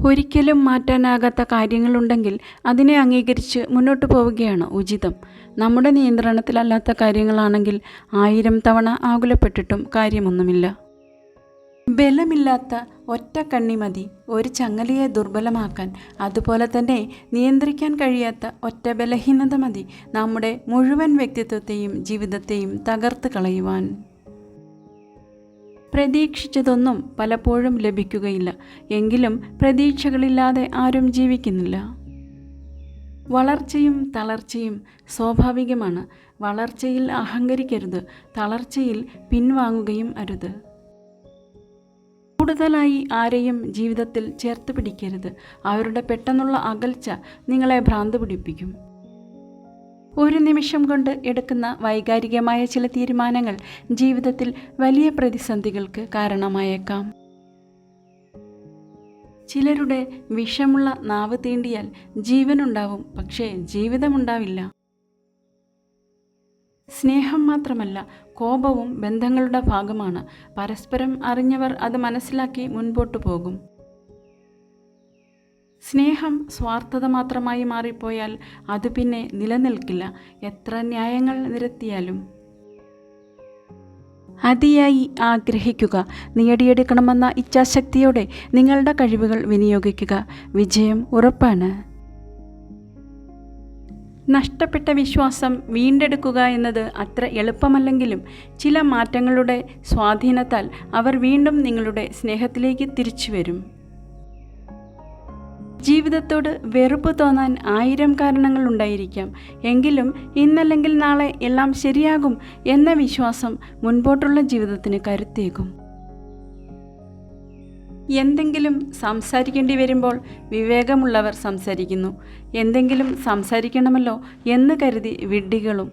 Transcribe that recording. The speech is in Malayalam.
ഒരിക്കലും മാറ്റാനാകാത്ത കാര്യങ്ങളുണ്ടെങ്കിൽ അതിനെ അംഗീകരിച്ച് മുന്നോട്ട് പോവുകയാണ് ഉചിതം. നമ്മുടെ നിയന്ത്രണത്തിലല്ലാത്ത കാര്യങ്ങളാണെങ്കിൽ 1000 തവണ ആകുലപ്പെട്ടിട്ടും കാര്യമൊന്നുമില്ല. ബലമില്ലാത്ത ഒറ്റ കണ്ണി മതി ഒരു ചങ്ങലയെ ദുർബലമാക്കാൻ. അതുപോലെ തന്നെ നിയന്ത്രിക്കാൻ കഴിയാത്ത ഒറ്റ ബലഹീനത മതി നമ്മുടെ മുഴുവൻ വ്യക്തിത്വത്തെയും ജീവിതത്തെയും തകർത്ത് കളയുവാൻ. പ്രതീക്ഷിച്ചതൊന്നും പലപ്പോഴും ലഭിക്കുകയില്ല. എങ്കിലും പ്രതീക്ഷകളില്ലാതെ ആരും ജീവിക്കുന്നില്ല. വളർച്ചയും തളർച്ചയും സ്വാഭാവികമാണ്. വളർച്ചയിൽ അഹങ്കരിക്കരുത്, തളർച്ചയിൽ പിൻവാങ്ങുകയും അരുത്. കൂടുതലായി ആരെയും ജീവിതത്തിൽ ചേർത്ത് പിടിക്കരുത്. അവരുടെ പെട്ടെന്നുള്ള അകൽച്ച നിങ്ങളെ ഭ്രാന്ത് പിടിപ്പിക്കും. ഒരു നിമിഷം കൊണ്ട് എടുക്കുന്ന വൈകാരികമായ ചില തീരുമാനങ്ങൾ ജീവിതത്തിൽ വലിയ പ്രതിസന്ധികൾക്ക് കാരണമായേക്കാം. ചിലരുടെ വിഷമുള്ള നാവ് തീണ്ടിയാൽ ജീവനുണ്ടാവും, പക്ഷേ ജീവിതമുണ്ടാവില്ല. സ്നേഹം മാത്രമല്ല, കോപവും ബന്ധങ്ങളുടെ ഭാഗമാണ്. പരസ്പരം അറിഞ്ഞവർ അത് മനസ്സിലാക്കി മുൻപോട്ടു പോകും. സ്നേഹം സ്വാർത്ഥത മാത്രമായി മാറിപ്പോയാൽ അത് പിന്നെ നിലനിൽക്കില്ല, എത്ര ന്യായങ്ങൾ നിരത്തിയാലും. അതിയായി ആഗ്രഹിക്കുക. നേടിയെടുക്കണമെന്ന ഇച്ഛാശക്തിയോടെ നിങ്ങളുടെ കഴിവുകൾ വിനിയോഗിക്കുക. വിജയം ഉറപ്പാണ്. നഷ്ടപ്പെട്ട വിശ്വാസം വീണ്ടെടുക്കുക എന്നത് അത്ര എളുപ്പമല്ലെങ്കിലും ചില മാറ്റങ്ങളുടെ സ്വാധീനത്താൽ അവർ വീണ്ടും നിങ്ങളുടെ സ്നേഹത്തിലേക്ക് തിരിച്ചു വരും. ജീവിതത്തോട് വെറുപ്പ് തോന്നാൻ 1000 കാരണങ്ങൾ ഉണ്ടായിരിക്കാം. എങ്കിലും ഇന്നല്ലെങ്കിൽ നാളെ എല്ലാം ശരിയാകും എന്ന വിശ്വാസം മുൻപോട്ടുള്ള ജീവിതത്തിന് കരുത്തേകും. എന്തെങ്കിലും സംസാരിക്കേണ്ടി വരുമ്പോൾ വിവേകമുള്ളവർ സംസാരിക്കുന്നു. എന്തെങ്കിലും സംസാരിക്കണമല്ലോ എന്ന് കരുതി വിഡ്ഢികളും.